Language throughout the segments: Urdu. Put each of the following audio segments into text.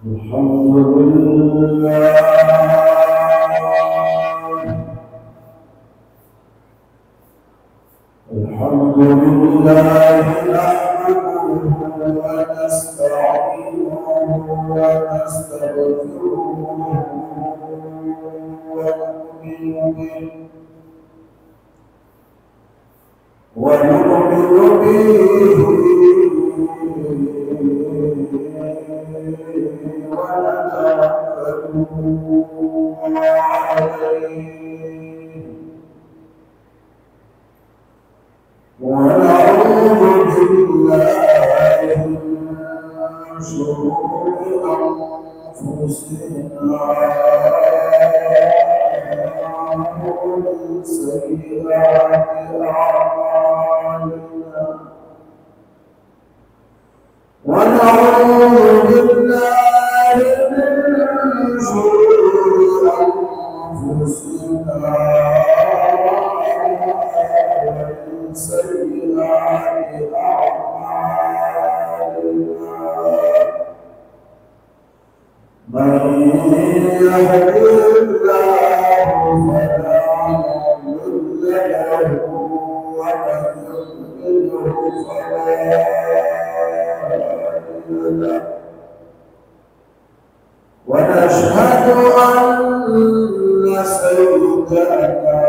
الحمد لله الحمد لله نحمده ونستعينه ونستغفره ونؤمن به ونتوكل عليه ونعوذ بالله من شرور أنفسنا ومن سيئات أعمالنا ونعوذ بالله من شرور أنفسنا ومن سيئات أعمالنا من يهده الله فلا مضل له ومن يضلله فلا هادي له ونشهد أن سيدنا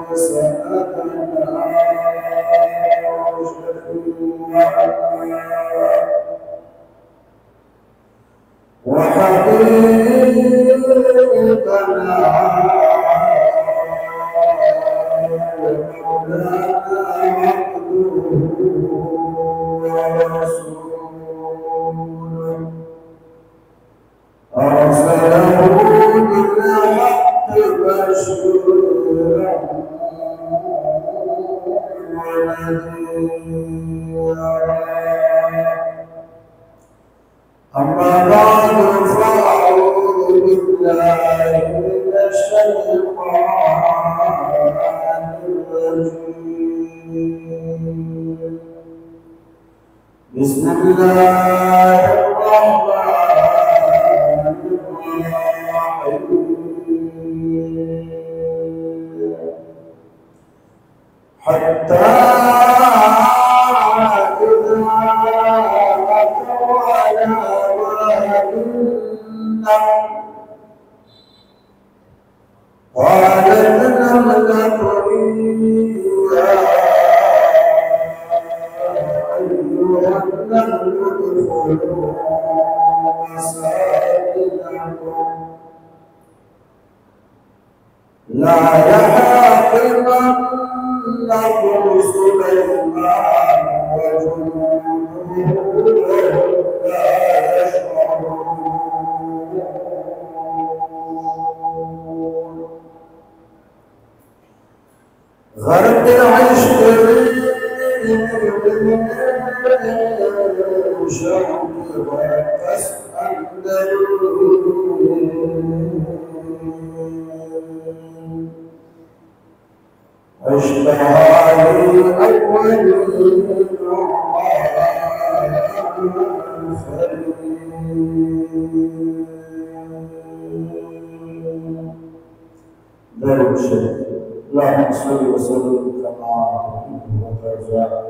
وسندنا وحبيبنا ومولانا عبده ورسوله أرسله بالحق بشيرا ونذيرا أما بعد فأعوذ بالله من الشيطان الرجيم بسم الله الرحمن الرحيم حتى قالت نملة يا أيها النمل ادخلوا مساكنكم لا يحاكمنكم سليمان وجنوده لا يشعرون غرق العشق شوق وتسأل اشتهى أول لا يشرك اللهم صل وسلم كما تحب وترضى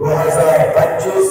2025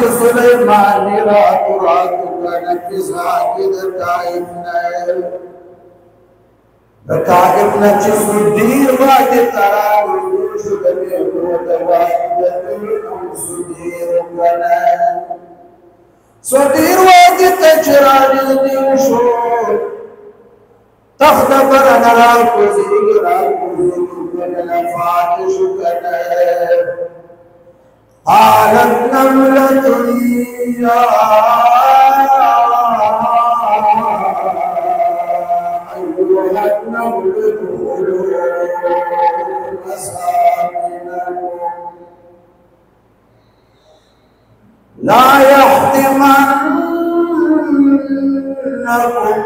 تخت سلیمان راتو راتو کنفزا کی دتائب نچسو دیر وادی تراوی شدنی دوائی دتو سدیر کنن سدیر وادی تجرانی دیشو تخت برن راکوزی کنن فاتش کنن قالت نملة يا أيها النمل ادخلوا مساكنكم لا يحطمنكم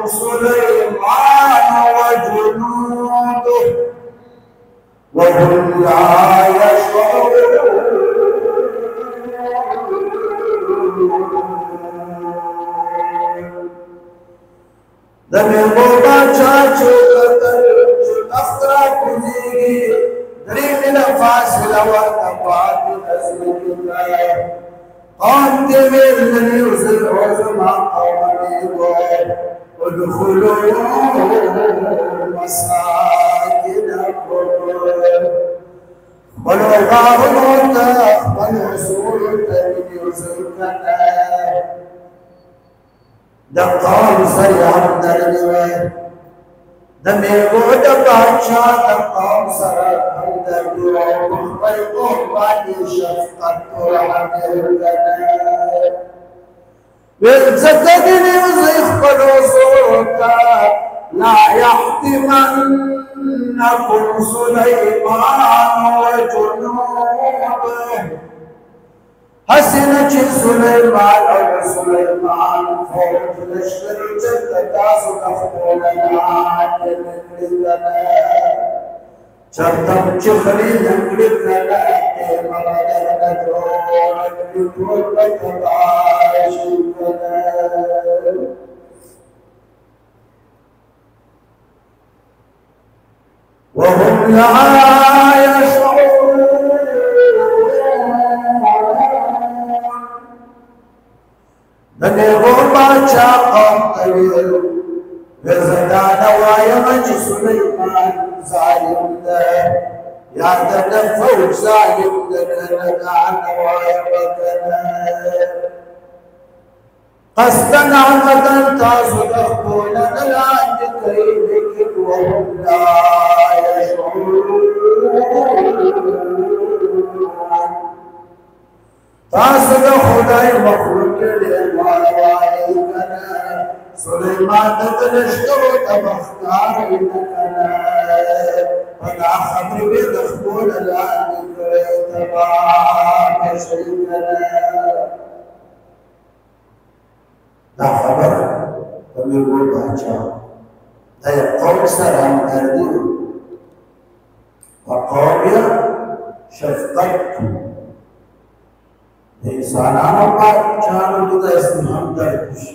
سليمان وجنوده وهم لا يشعرون دمي بوبا چاچو قتل اخترا کنیگی دری من فاصلہ وقفات نزل اللہ قوم تبیرنی وزل عظمہ قومنی دو ادخلوا مساکنکم ولو غاروا تقبلوا سورة من يزلكنا دقام سريعا درنوه دميقو دباشا دقام سريعا درنوه مخبر قرباني شفقت ورحمه لنا بالزتدني وزيخبروا صوتا لا يحتمنكم سليمان وجنوده حسنة سليمان أو سليمان فوق لشكر جد تاسو تخبولنا عدل لنا چرتم چخري نکلت لنا مرادر ندرون لكل تباشكنا وهم لا يشعرون دنيغو باچا قوم طويل وزدان وايمج سليمان ظالم ده يا تدفوج ظالم ده نقعن وايمتنا قصدا عمدا تاسو تخبولنا لعند كيدك وهم لا يشعرون تاسو خدای مخلوق دې وای کنه سليمان د لشکرو تبختار کنه پدا خبر به د خپل لاندې تبا شي کنه دا خبر په یو بچا دا قوم سره همدردي وقوم شفقت انسانانو کا چانو جدا اسم درکش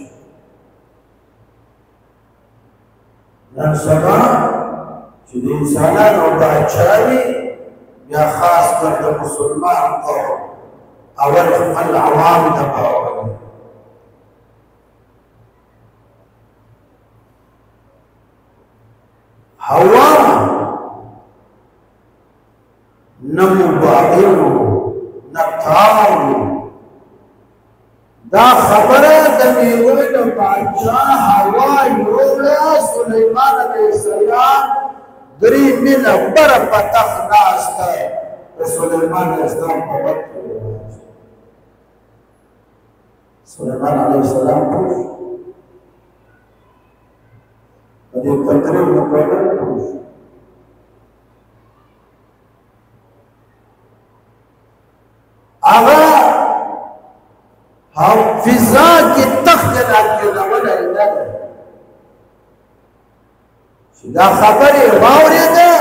نن سبا چې د انسانانو باچاوي یا خاص کر د مسلمان قوم اول خپل عوام ته پاوړي هوا نمو باغیرو نتاو دا خبره د میوه د بادشاہ هوا یوړه سليمان عليه السلام درې مینه بر پتخ ناسته سليمان عليه السلام په وخت سليمان عليه السلام په دې تقریر وکړ اغا هم فضا کی تخت راکړه ولا نه دا خبره واورېده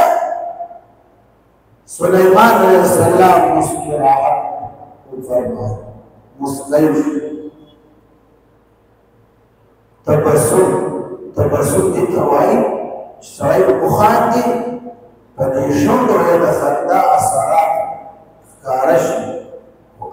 سليمان عليه السلام مسکراحت فرمایا مسکین تبسم دي توای شاید بخان دي په شوندو د خندا اثرات کارش او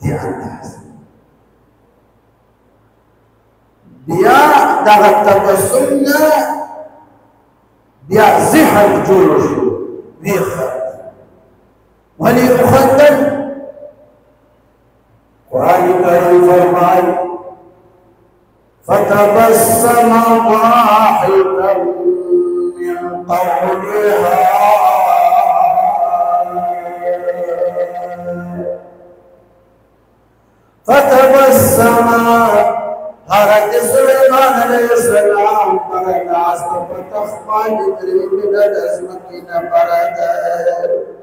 دې انداز بیا دغه تبسم نه بیا ذهن جوړ شو ویې خندل ولې وخندل قرآن کریم فرمایي فتبسم ضاحكا من قولها فتبسم حضرت سلیمان علیہ السلام پر ناس پر تخمال درین دزمکین پردر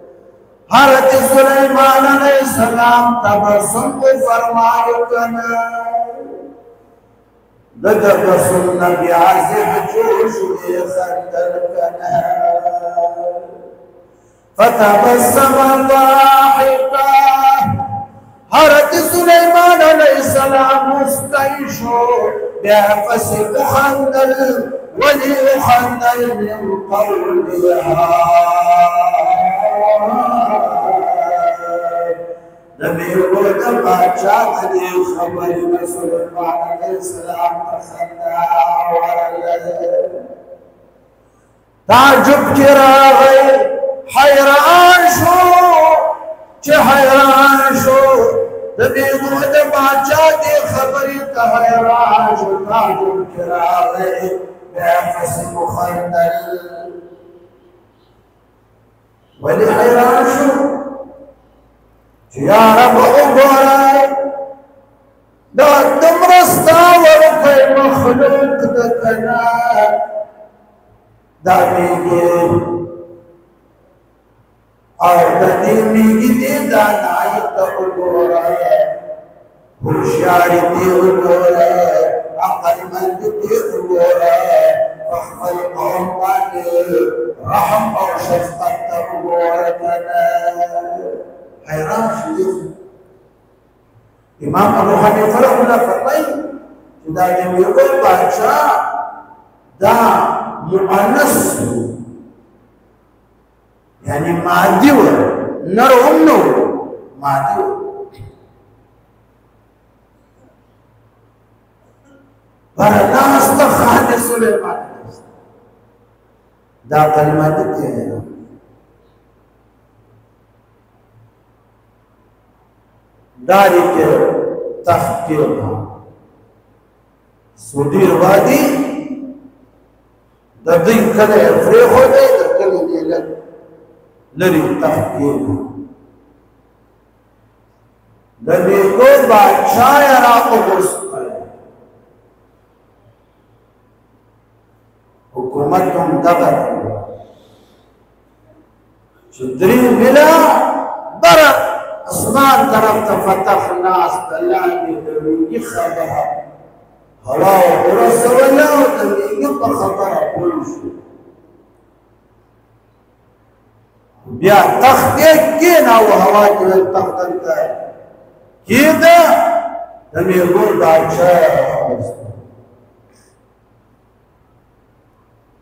حضرت سلیمان علیہ السلام تبسم کو فرمائے کنا تبسم نبی عزیز جوش خندر کنا فتبسم ضاحكا حضرت سلیمان علیہ السلام مستعیشو بیا فسق خندل ولی خندل من قولها نبی بود بادشاہ دی خبر سلیمان علیہ السلام خندا ورلد تعجب کی راغی حیران شو چه حیران شو نبی بود بادشاہ دی خبری تا حیران شو تعجب کی راغی بیفس مخندل ولی حیران شو یا رب اگورائی دا دمرستا ورقی مخلوق دکنا دا میگی اور دا دی میگی دی دانائی تا اگورائی ہوشیاری دی اگورائی عقل مند دی اگورائی رحمت قوم بانی رحم اور شفقت تا اگورائی حیران شدید امام ابو حنیفه رحمه الله فرمایي چې دا د میرو بادشاہ دا مؤنث یعنی مادي و نر هم نو مادي و برناست خان سلیمان دا کلمات دي داری کے تحقیق سودیر وادی دا دی کلی افریق ہو دے دا کلی دیلت لری تحقیق دا دیکھو بادشاہ عراق و برس کرے حکومت ہم دبر چدری ملا برق اسمان طرف تفتح ناس تلانی دمیگی خبر ہوا و برس ولا و دمیگی پا خبر پولشو بیا تخت ایک کینا و ہوا جویل تخت انتا ہے کی دا دمیگو بادشاہ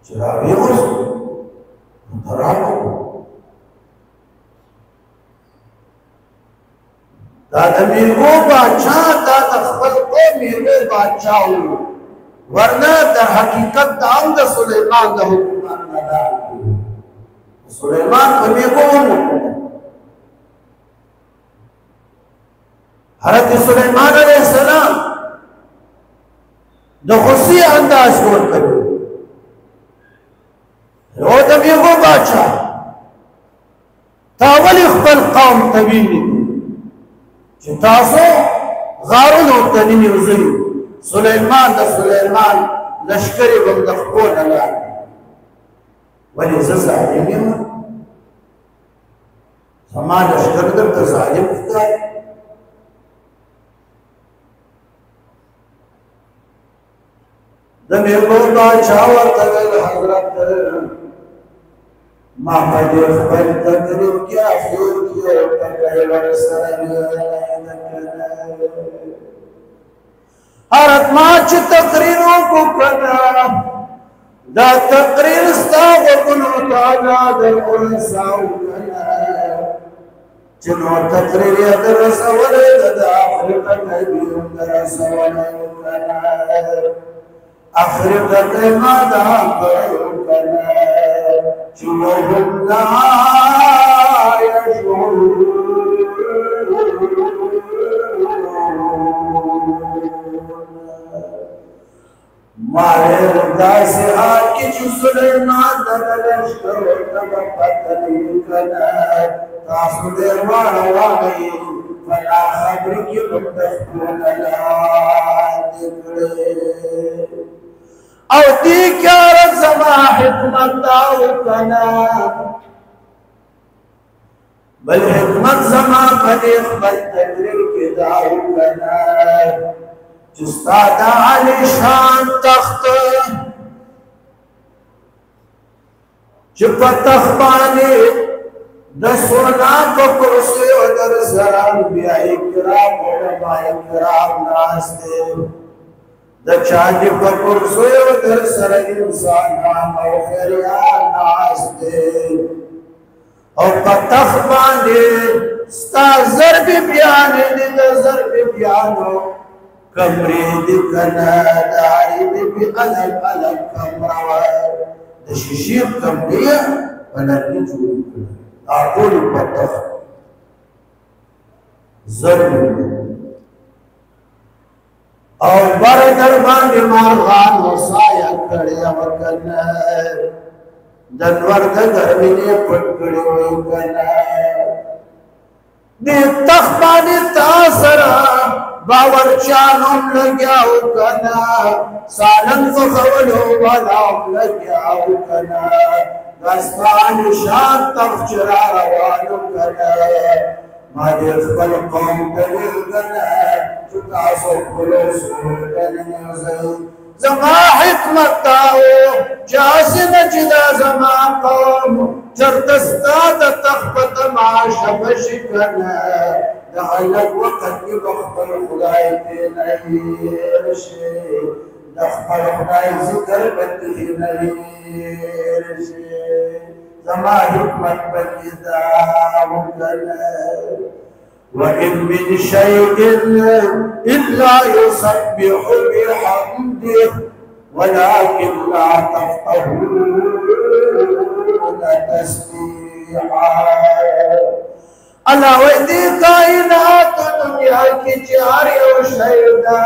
چراوی غص دراکو دا د میرو بادشاہ دا د خپل قوم میرو بادشاہ و ورنه در حقیقت دا هم د سلیمان د حکومت نه دا سلیمان په میرو حضرت سلیمان علیہ السلام د خوشی انداز ورکړو او د میرو بادشاہ تا ولی خپل قوم تویني چې تاسو غارونو ته ننوځئ سلیمان د سلیمان لشکرې به د خپو نه لاړ ولې زه ظالم یم زما لشکر درته ظالم ښکاري د میرو بادشاه ورته ویل حضرت ما په دې خپل تقریر کې افسوس کیو ته کله سره حضرت ما چې تقریر وکړه دا تقریر ستا وکړو تعالی د انسان جنو تقریر درس ولد آخرت نبیم درس ولد آخرت مادا کرنا جنو هم لا ماهر داس آکی چو سلیمان دلش کرو تب پتلی کنا تاسو دیوان واغی فلا خبر کی متفقون لان دکڑے او دی کیا زما حکمت داو کنا بل حکمت زما پدیخ بل تدریر کی داو کنا جستاد علی شان تخت چپا تخبانی دسونا کو کرسی و در سران بیائی کرام و ربائی کرام ناستے دچاجی کو کرسی و در سر انسان نام و خیریان ناستے او پا تخبانی ستا ضرب بیانی دیده ضرب بیانو کمری دکنا داری بی علم علم کمروار دشیشیب کمریه ونرمی جوری کنا آقول پتخ ضربی او بر دربان مارغان وصایا کڑیا وکنا دنور دگرمینی پٹ کڑی ہوئی کنا دی تخبانی تاثرہ باور چانم لگیاو کنا سالن فخولو والاو لگیاو کنا دستان شان تخچرا روانو کنا مادی اخبر قوم دلیل کنا چکاسو خلوصو کنا زما حکمت داو جاسی نجدا زما قوم چرتستا دا تخبت معاشبش کنا دعلق وقت يبخبر خداي نيرشي دخبر خداي ذكر بده نيرشي زما حكمت بكذا مكلا وإن من شيء إلا يسبح بحمده ولكن لا تفقهون تسبيحا اللہ ویدی کائنات دنیا کی چار یو شیدہ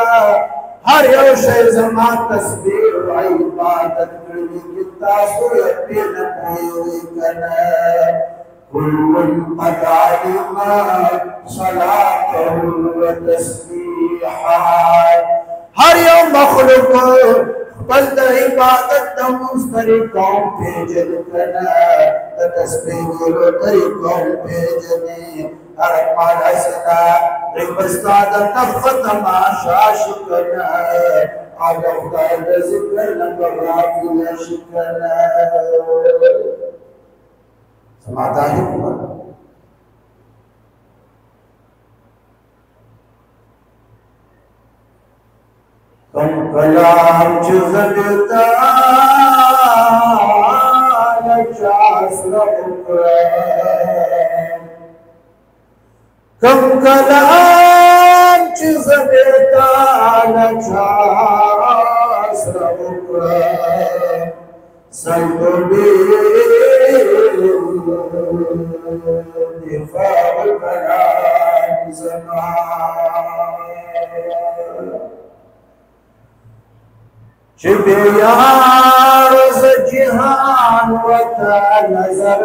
ہر یو شید زمان تسبیح و عبادت کرنی کتا سویت بین پہیوی کنا کل قد علم صلاته و تسبیحا ہر یو مخلوق بلد عبادت دموز طریقوں پہ جل کنا تسبیح و طریقوں پہ جلی ارمان حسنا عبستاد تفت معاشاش کنا آگا خدای ذکر نگر رافی شکنا سماتا ہے کنا کم کلام چزدتا لچاس رکرم کم کلام چزدتا لچاس رکرم سلطبی دفاع کلام زمان چبیار ز جہان وطا نظر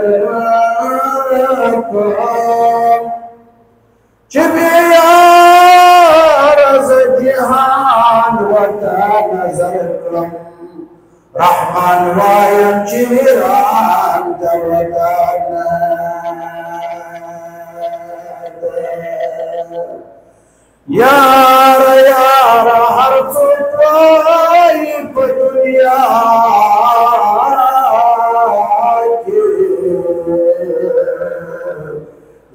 کن چبیار ز جہان وطا نظر کن رحمان وایم چیران دوتانا یار یار ہر فترائی پا دنیا کی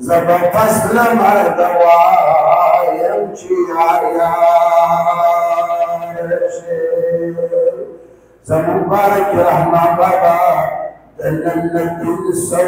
زب فصل مردوایم چیار زمان بارک رحمان بابا دلن لکن سو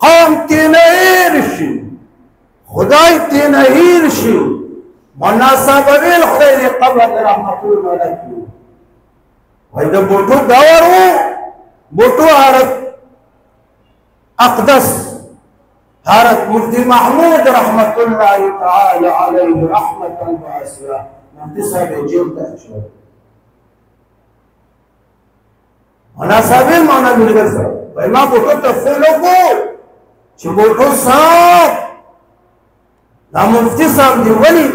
قام تنهيرشي خداي تنهيرشي مناسبة بالخير قبل رحمة الملك وإذا بوتو دورو بوتو عرب أقدس عرب مفتي محمود رحمة الله تعالى عليه رحمة واسعة مفتي جلد أشهر مناسبة مانا بالغسر وإما بوتو تفلقو چبوتو صاحب نا مفتی صاحب دی ولی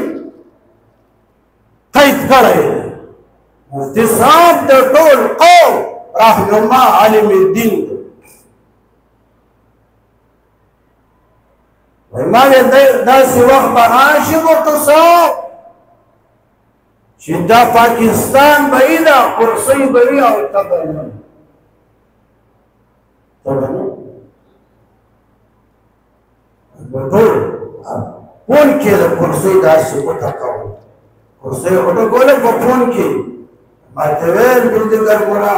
قید کرے مفتی صاحب دی طول قوم رہنما عالم الدین وما دا سی وقت براشی بوتو صاحب چی دا پاکستان بایدہ کرسی بایدہ اور تبنن betul pun ke kursi dah sebut kau kursi udah boleh pun ke materi bildigar mula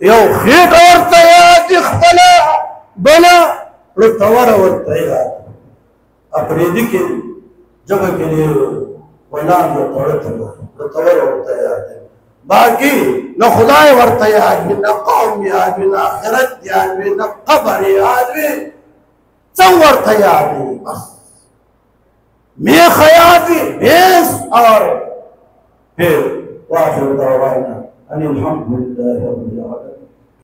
یو خیټ ورته یاد دي خپله بله رتوره ورته یاد اپریدي کې جبه کې دی ولان رتوره ورته یاد دی باقي نه خدای ورته یاد وي نه قوم یاد وي نه آخرت یاد وي نه قبر یاد وي څه ورته یاد وي بس میخ یاد وي بس اور پھر واخر دعوانا ان الحمد لله رب العالمين.